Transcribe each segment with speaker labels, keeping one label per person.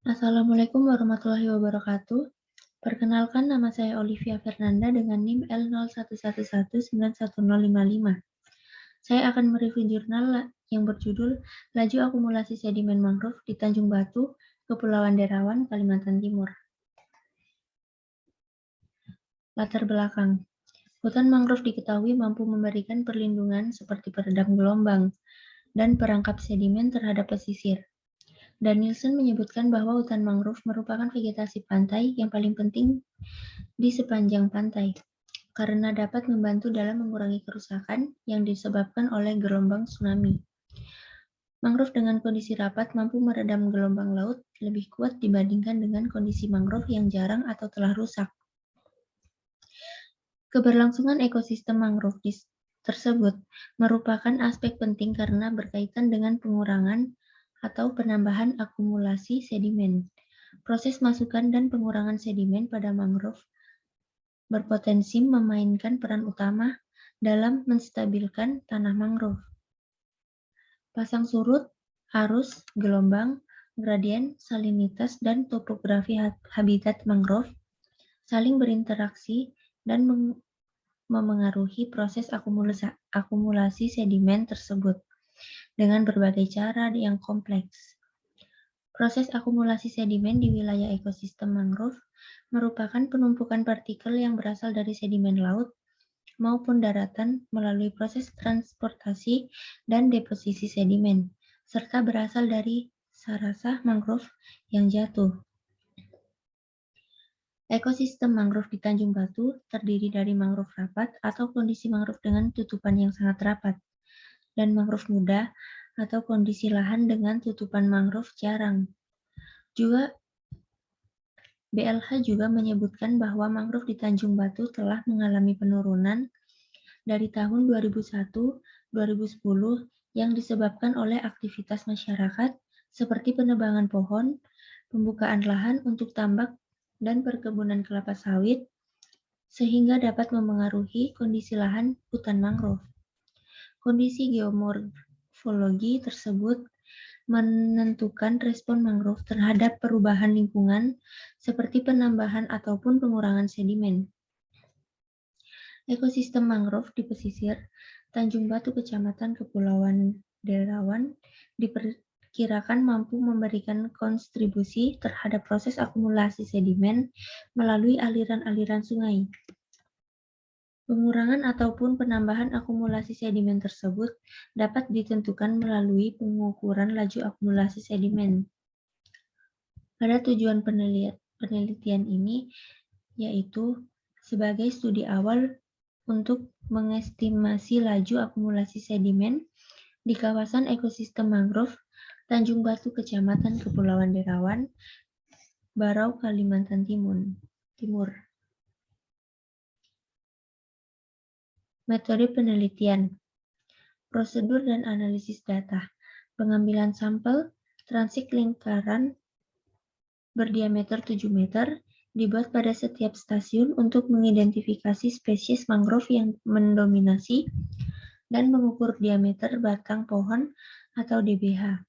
Speaker 1: Assalamualaikum warahmatullahi wabarakatuh. Perkenalkan, nama saya Olivia Fernanda dengan NIM L0111911055. Saya akan mereview jurnal yang berjudul Laju Akumulasi Sedimen Mangrove di Tanjung Batu, Kepulauan Derawan, Kalimantan Timur. Latar belakang. Hutan mangrove diketahui mampu memberikan perlindungan seperti peredam gelombang dan perangkap sedimen terhadap pesisir. Danielson menyebutkan bahwa hutan mangrove merupakan vegetasi pantai yang paling penting di sepanjang pantai, karena dapat membantu dalam mengurangi kerusakan yang disebabkan oleh gelombang tsunami. Mangrove dengan kondisi rapat mampu meredam gelombang laut lebih kuat dibandingkan dengan kondisi mangrove yang jarang atau telah rusak. Keberlangsungan ekosistem mangrove tersebut merupakan aspek penting karena berkaitan dengan pengurangan atau penambahan akumulasi sedimen. Proses masukan dan pengurangan sedimen pada mangrove berpotensi memainkan peran utama dalam menstabilkan tanah mangrove. Pasang surut, arus, gelombang, gradien, salinitas, dan topografi habitat mangrove saling berinteraksi dan memengaruhi proses akumulasi sedimen tersebut dengan berbagai cara yang kompleks. Proses akumulasi sedimen di wilayah ekosistem mangrove merupakan penumpukan partikel yang berasal dari sedimen laut maupun daratan melalui proses transportasi dan deposisi sedimen, serta berasal dari sarasah mangrove yang jatuh. Ekosistem mangrove di Tanjung Batu terdiri dari mangrove rapat atau kondisi mangrove dengan tutupan yang sangat rapat, dan mangrove muda atau kondisi lahan dengan tutupan mangrove jarang. BLH juga menyebutkan bahwa mangrove di Tanjung Batu telah mengalami penurunan dari tahun 2001-2010 yang disebabkan oleh aktivitas masyarakat seperti penebangan pohon, pembukaan lahan untuk tambak dan perkebunan kelapa sawit, sehingga dapat memengaruhi kondisi lahan hutan mangrove. Kondisi geomorfologi tersebut menentukan respon mangrove terhadap perubahan lingkungan seperti penambahan ataupun pengurangan sedimen. Ekosistem mangrove di pesisir Tanjung Batu Kecamatan Kepulauan Derawan diperkirakan mampu memberikan kontribusi terhadap proses akumulasi sedimen melalui aliran-aliran sungai. Pengurangan ataupun penambahan akumulasi sedimen tersebut dapat ditentukan melalui pengukuran laju akumulasi sedimen. Pada tujuan penelitian ini yaitu sebagai studi awal untuk mengestimasi laju akumulasi sedimen di kawasan ekosistem mangrove Tanjung Batu Kecamatan Kepulauan Derawan, Barau, Kalimantan Timur. Metode penelitian, prosedur dan analisis data, pengambilan sampel transik lingkaran berdiameter 7 meter dibuat pada setiap stasiun untuk mengidentifikasi spesies mangrove yang mendominasi dan mengukur diameter batang pohon atau DBH.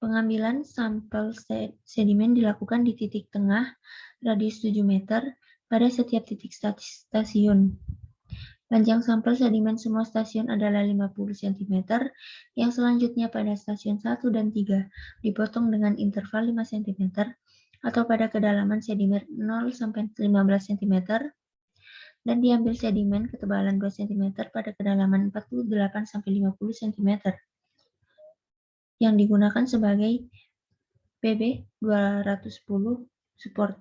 Speaker 1: Pengambilan sampel sedimen dilakukan di titik tengah radius 7 meter pada setiap titik stasiun. Panjang sampel sedimen semua stasiun adalah 50 cm, yang selanjutnya pada stasiun 1 dan 3 dipotong dengan interval 5 cm atau pada kedalaman sedimen 0-15 cm, dan diambil sedimen ketebalan 2 cm pada kedalaman 48-50 cm, yang digunakan sebagai PB 210 support.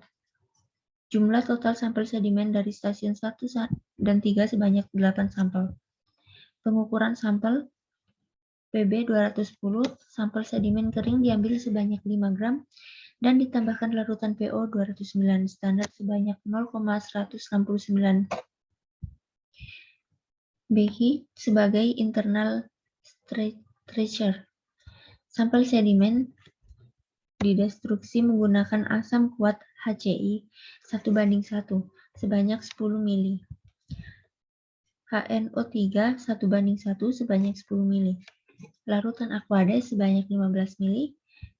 Speaker 1: Jumlah total sampel sedimen dari stasiun 1 dan 3 sebanyak 8 sampel. Pengukuran sampel PB 210, sampel sedimen kering diambil sebanyak 5 gram dan ditambahkan larutan PO 209 standar sebanyak 0,169 BH sebagai internal tracer. Sampel sedimen didestruksi menggunakan asam kuat HCl 1:1 sebanyak 10 mili. HNO3 1:1 sebanyak 10 mili. Larutan aqueous sebanyak 15 mili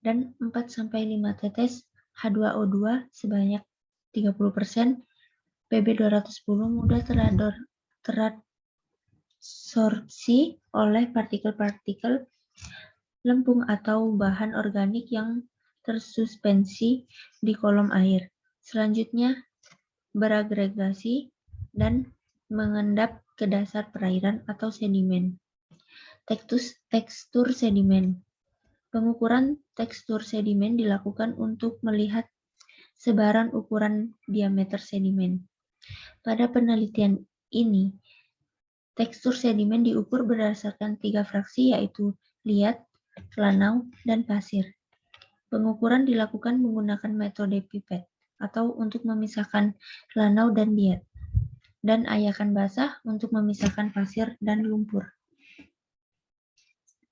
Speaker 1: dan 4-5 tetes H2O2 sebanyak 30%, Pb210 mudah terabsorpsi oleh partikel-partikel lempung atau bahan organik yang tersuspensi di kolom air. Selanjutnya, beragregasi dan mengendap ke dasar perairan atau sedimen. Tekstur sedimen. Pengukuran tekstur sedimen dilakukan untuk melihat sebaran ukuran diameter sedimen. Pada penelitian ini, tekstur sedimen diukur berdasarkan 3 fraksi, yaitu liat, lanau, dan pasir. Pengukuran dilakukan menggunakan metode pipet atau untuk memisahkan lanau dan liat, dan ayakan basah untuk memisahkan pasir dan lumpur.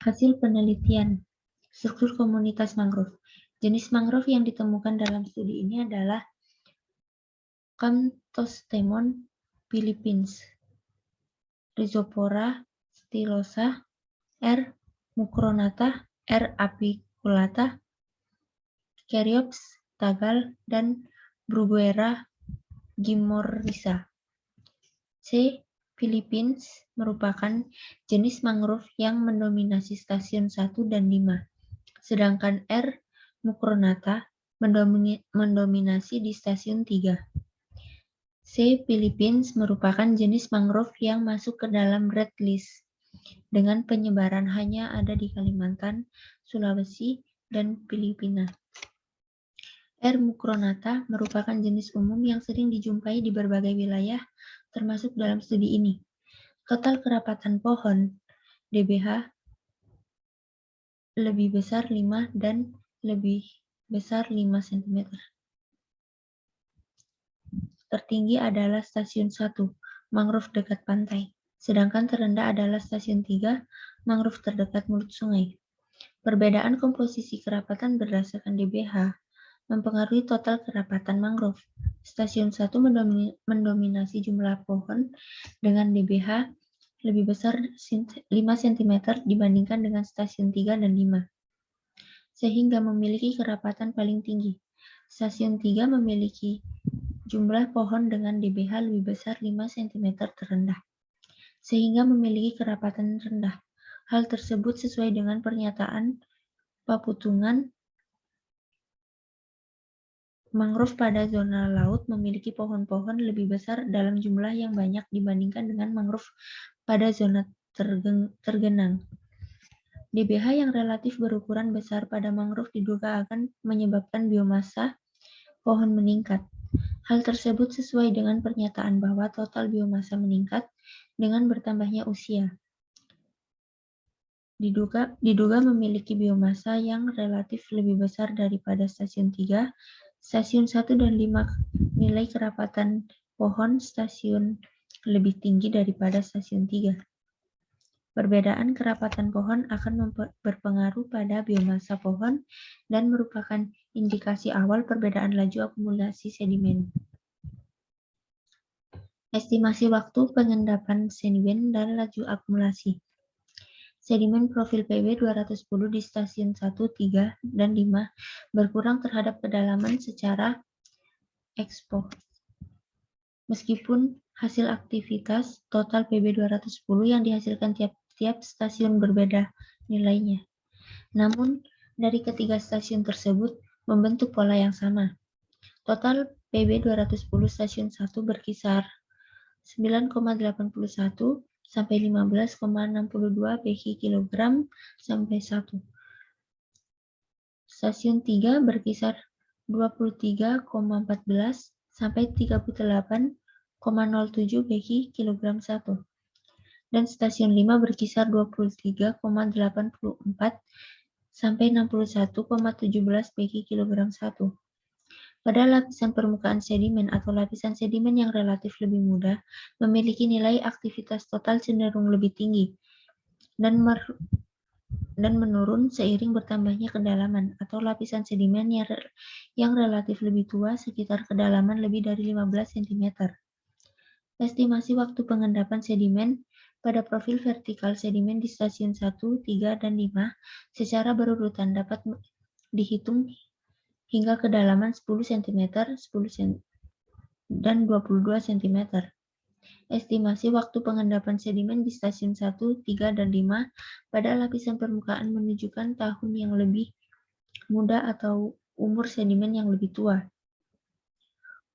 Speaker 1: Hasil penelitian. Struktur komunitas mangrove. Jenis mangrove yang ditemukan dalam studi ini adalah Champtostemon philippines, Rhizopora stylosa, R. mucronata, R. apiculata, Caryopsis tagal, dan Bruguera gimnorrhiza. C. philippines merupakan jenis mangrove yang mendominasi stasiun 1 dan 5. Sedangkan R. mucronata mendominasi di stasiun 3. C. philippines merupakan jenis mangrove yang masuk ke dalam red list, dengan penyebaran hanya ada di Kalimantan, Sulawesi, dan Filipina. R. mucronata merupakan jenis umum yang sering dijumpai di berbagai wilayah, termasuk dalam studi ini. Total kerapatan pohon DBH lebih besar 5 dan lebih besar 5 cm. Tertinggi adalah stasiun 1, mangrove dekat pantai. Sedangkan terendah adalah stasiun 3, mangrove terdekat mulut sungai. Perbedaan komposisi kerapatan berdasarkan DBH mempengaruhi total kerapatan mangrove. Stasiun 1 mendominasi jumlah pohon dengan DBH lebih besar 5 cm dibandingkan dengan stasiun 3 dan 5, sehingga memiliki kerapatan paling tinggi. Stasiun 3 memiliki jumlah pohon dengan DBH lebih besar 5 cm terendah, sehingga memiliki kerapatan rendah. Hal tersebut sesuai dengan pernyataan Paputungan. Mangrove pada zona laut memiliki pohon-pohon lebih besar dalam jumlah yang banyak dibandingkan dengan mangrove pada zona tergenang. DBH yang relatif berukuran besar pada mangrove diduga akan menyebabkan biomasa pohon meningkat. Hal tersebut sesuai dengan pernyataan bahwa total biomasa meningkat dengan bertambahnya usia. Diduga memiliki biomasa yang relatif lebih besar daripada stasiun 3, stasiun 1 dan 5 nilai kerapatan pohon stasiun lebih tinggi daripada stasiun 3. Perbedaan kerapatan pohon akan berpengaruh pada biomasa pohon dan merupakan indikasi awal perbedaan laju akumulasi sedimen. Estimasi waktu pengendapan sedimen dan laju akumulasi. Sedimen profil Pb 210 di stasiun 1, 3, dan 5 berkurang terhadap kedalaman secara ekspos. Meskipun hasil aktivitas total Pb 210 yang dihasilkan tiap stasiun berbeda nilainya. Namun, dari ketiga stasiun tersebut membentuk pola yang sama. Total Pb 210 stasiun 1 berkisar 9,81 sampai 15,62 Bq kilogram sampai 1. Stasiun 3 berkisar 23,14 sampai 38,07 Bq kilogram 1. Dan stasiun 5 berkisar 23,84 sampai 61,17 Bq kilogram 1. Pada lapisan permukaan sedimen atau lapisan sedimen yang relatif lebih mudah, memiliki nilai aktivitas total cenderung lebih tinggi dan menurun seiring bertambahnya kedalaman, atau lapisan sedimen yang relatif lebih tua sekitar kedalaman lebih dari 15 cm. Estimasi waktu pengendapan sedimen pada profil vertikal sedimen di stasiun 1, 3, dan 5 secara berurutan dapat dihitung hingga kedalaman 10 cm, 10 cm, dan 22 cm. Estimasi waktu pengendapan sedimen di stasiun 1, 3, dan 5 pada lapisan permukaan menunjukkan tahun yang lebih muda atau umur sedimen yang lebih tua.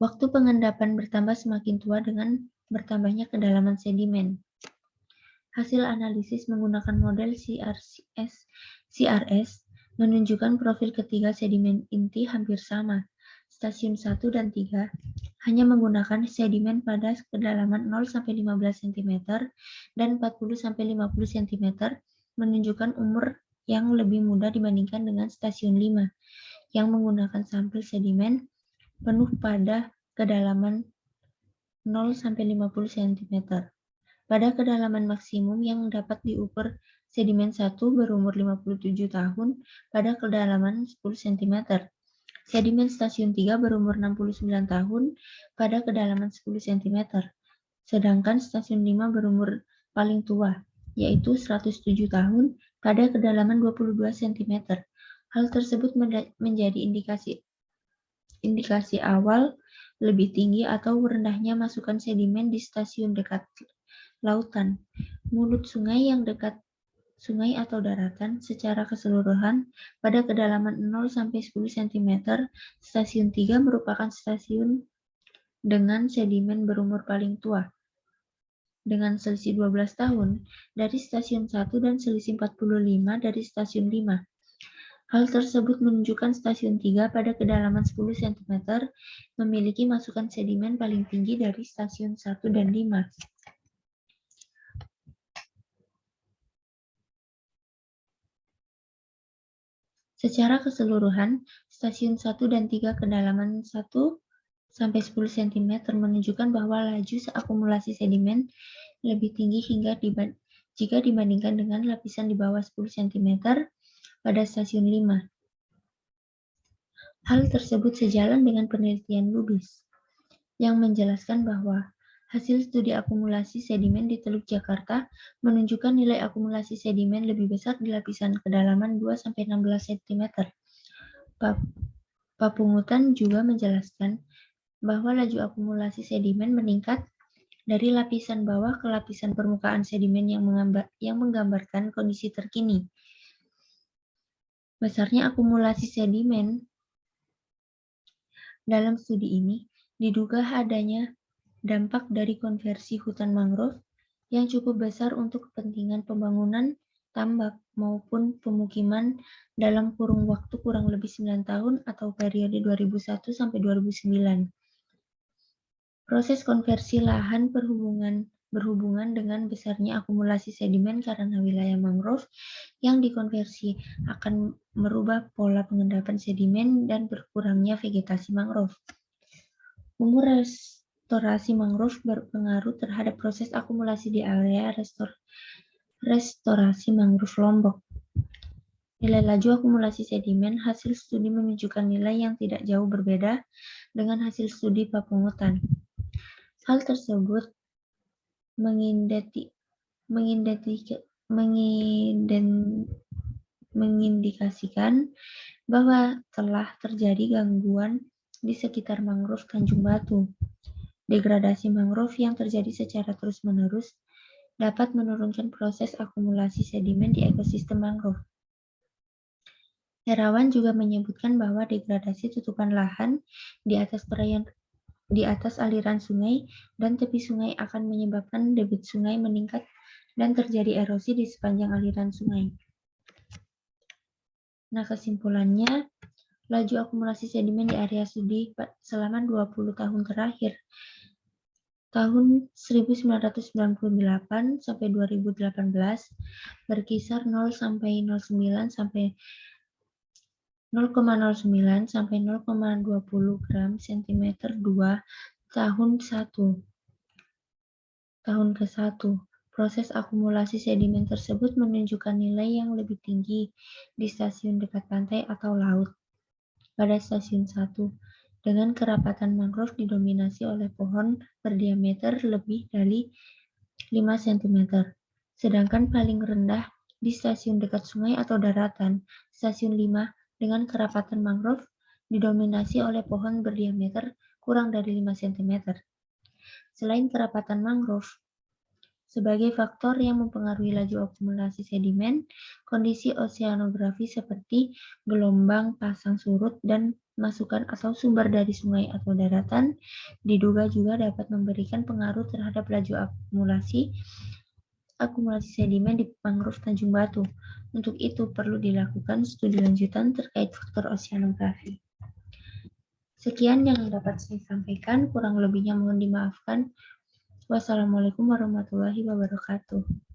Speaker 1: Waktu pengendapan bertambah semakin tua dengan bertambahnya kedalaman sedimen. Hasil analisis menggunakan model CRS menunjukkan profil ketiga sedimen inti hampir sama. Stasiun 1 dan 3 hanya menggunakan sedimen pada kedalaman 0-15 cm dan 40-50 cm, menunjukkan umur yang lebih muda dibandingkan dengan stasiun 5 yang menggunakan sampel sedimen penuh pada kedalaman 0-50 cm. Pada kedalaman maksimum yang dapat diukur, sedimen 1 berumur 57 tahun pada kedalaman 10 cm. Sedimen stasiun 3 berumur 69 tahun pada kedalaman 10 cm. Sedangkan stasiun 5 berumur paling tua, yaitu 107 tahun pada kedalaman 22 cm. Hal tersebut menjadi indikasi awal lebih tinggi atau rendahnya masukan sedimen di stasiun dekat lautan, mulut sungai yang dekat sungai atau daratan. Secara keseluruhan, pada kedalaman 0-10 cm, stasiun 3 merupakan stasiun dengan sedimen berumur paling tua, dengan selisih 12 tahun dari stasiun 1 dan selisih 45 dari stasiun 5. Hal tersebut menunjukkan stasiun 3 pada kedalaman 10 cm memiliki masukan sedimen paling tinggi dari stasiun 1 dan 5. Secara keseluruhan, stasiun 1 dan 3 kedalaman 1-10 cm menunjukkan bahwa laju akumulasi sedimen lebih tinggi jika dibandingkan dengan lapisan di bawah 10 cm pada stasiun 5. Hal tersebut sejalan dengan penelitian Lubis yang menjelaskan bahwa hasil studi akumulasi sedimen di Teluk Jakarta menunjukkan nilai akumulasi sedimen lebih besar di lapisan kedalaman 2-16 cm. Papungutan juga menjelaskan bahwa laju akumulasi sedimen meningkat dari lapisan bawah ke lapisan permukaan sedimen yang menggambarkan kondisi terkini. Besarnya akumulasi sedimen dalam studi ini diduga adanya dampak dari konversi hutan mangrove yang cukup besar untuk kepentingan pembangunan tambak maupun pemukiman dalam kurun waktu kurang lebih 9 tahun atau periode 2001 sampai 2009. Proses konversi lahan berhubungan dengan besarnya akumulasi sedimen karena wilayah mangrove yang dikonversi akan merubah pola pengendapan sedimen dan berkurangnya vegetasi mangrove. Umur restorasi mangrove berpengaruh terhadap proses akumulasi di area restorasi mangrove Lombok. Nilai laju akumulasi sedimen hasil studi menunjukkan nilai yang tidak jauh berbeda dengan hasil studi papungutan. Hal tersebut mengindikasikan bahwa telah terjadi gangguan di sekitar mangrove Tanjung Batu. Degradasi mangrove yang terjadi secara terus-menerus dapat menurunkan proses akumulasi sedimen di ekosistem mangrove. Herawan juga menyebutkan bahwa degradasi tutupan lahan di atas aliran sungai dan tepi sungai akan menyebabkan debit sungai meningkat dan terjadi erosi di sepanjang aliran sungai. Nah, kesimpulannya, laju akumulasi sedimen di area studi selama 20 tahun terakhir, tahun 1998 sampai 2018, berkisar 0,09 sampai 0,09 sampai 0,20 gram cm2 tahun ke-1. Proses akumulasi sedimen tersebut menunjukkan nilai yang lebih tinggi di stasiun dekat pantai atau laut. Pada stasiun 1, dengan kerapatan mangrove didominasi oleh pohon berdiameter lebih dari 5 cm. Sedangkan paling rendah di stasiun dekat sungai atau daratan, stasiun 5 dengan kerapatan mangrove didominasi oleh pohon berdiameter kurang dari 5 cm. Selain kerapatan mangrove, sebagai faktor yang mempengaruhi laju akumulasi sedimen, kondisi oseanografi seperti gelombang pasang surut dan masukan atau sumber dari sungai atau daratan diduga juga dapat memberikan pengaruh terhadap laju akumulasi sedimen di mangrove Tanjung Batu. Untuk itu perlu dilakukan studi lanjutan terkait faktor oseanografi. Sekian yang dapat saya sampaikan, kurang lebihnya mohon dimaafkan. Wassalamualaikum warahmatullahi wabarakatuh.